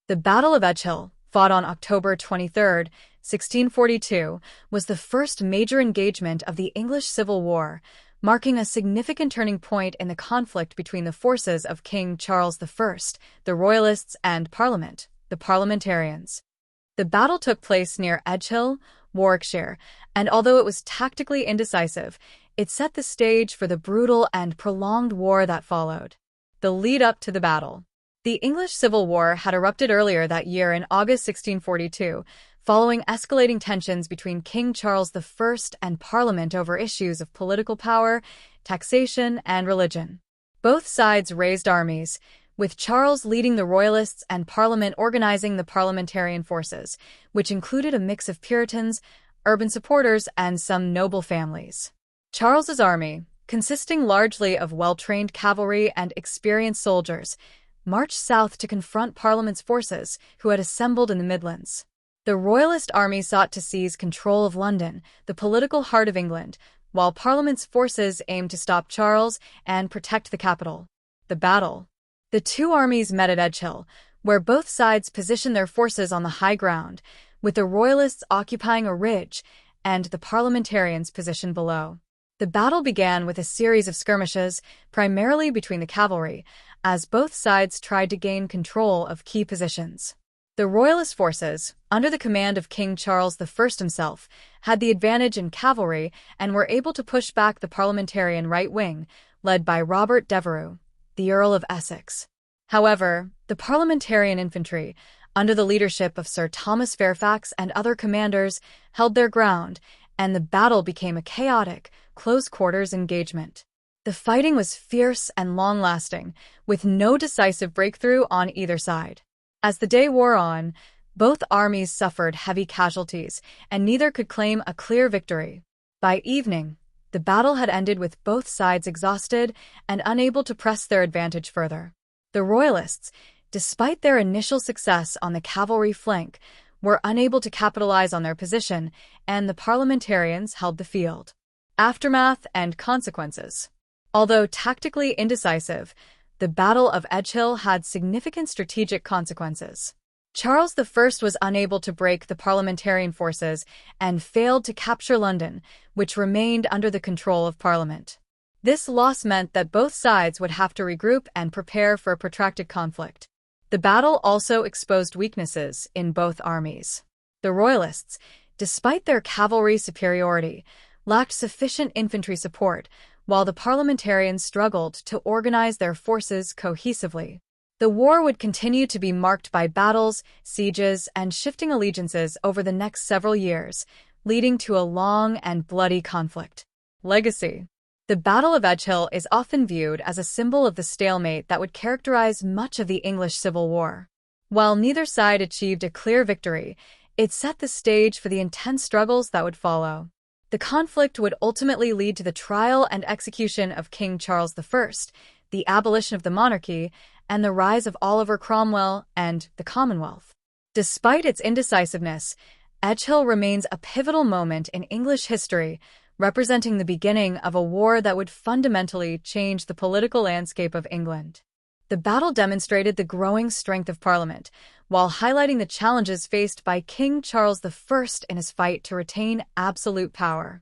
The Battle of Edgehill, fought on October 23, 1642, was the first major engagement of the English Civil War, marking a significant turning point in the conflict between the forces of King Charles I, the Royalists, and Parliament, the Parliamentarians. The battle took place near Edgehill, Warwickshire, and although it was tactically indecisive, it set the stage for the brutal and prolonged war that followed. The lead-up to the battle. The English Civil War had erupted earlier that year in August 1642, following escalating tensions between King Charles I and Parliament over issues of political power, taxation, and religion. Both sides raised armies, with Charles leading the Royalists and Parliament organizing the parliamentarian forces, which included a mix of Puritans, urban supporters, and some noble families. Charles's army, consisting largely of well-trained cavalry and experienced soldiers, marched south to confront Parliament's forces, who had assembled in the Midlands. The Royalist army sought to seize control of London, the political heart of England, while Parliament's forces aimed to stop Charles and protect the capital. The battle. The two armies met at Edgehill, where both sides positioned their forces on the high ground, with the Royalists occupying a ridge and the Parliamentarians positioned below. The battle began with a series of skirmishes, primarily between the cavalry, as both sides tried to gain control of key positions. The Royalist forces, under the command of King Charles I himself, had the advantage in cavalry and were able to push back the Parliamentarian right wing, led by Robert Devereux, the Earl of Essex. However, the Parliamentarian infantry, under the leadership of Sir Thomas Fairfax and other commanders, held their ground, and the battle became a chaotic, close-quarters engagement. The fighting was fierce and long-lasting, with no decisive breakthrough on either side. As the day wore on, both armies suffered heavy casualties, and neither could claim a clear victory. By evening, the battle had ended with both sides exhausted and unable to press their advantage further. The Royalists, despite their initial success on the cavalry flank, were unable to capitalize on their position, and the Parliamentarians held the field. Aftermath and consequences. Although tactically indecisive, the Battle of Edgehill had significant strategic consequences. Charles I was unable to break the Parliamentarian forces and failed to capture London, which remained under the control of Parliament. This loss meant that both sides would have to regroup and prepare for a protracted conflict. The battle also exposed weaknesses in both armies. The Royalists, despite their cavalry superiority, lacked sufficient infantry support, while the Parliamentarians struggled to organize their forces cohesively. The war would continue to be marked by battles, sieges, and shifting allegiances over the next several years, leading to a long and bloody conflict. Legacy. The Battle of Edgehill is often viewed as a symbol of the stalemate that would characterize much of the English Civil War. While neither side achieved a clear victory, it set the stage for the intense struggles that would follow. The conflict would ultimately lead to the trial and execution of King Charles I, the abolition of the monarchy, and the rise of Oliver Cromwell and the Commonwealth. Despite its indecisiveness, Edgehill remains a pivotal moment in English history, representing the beginning of a war that would fundamentally change the political landscape of England. The battle demonstrated the growing strength of Parliament, while highlighting the challenges faced by King Charles I in his fight to retain absolute power.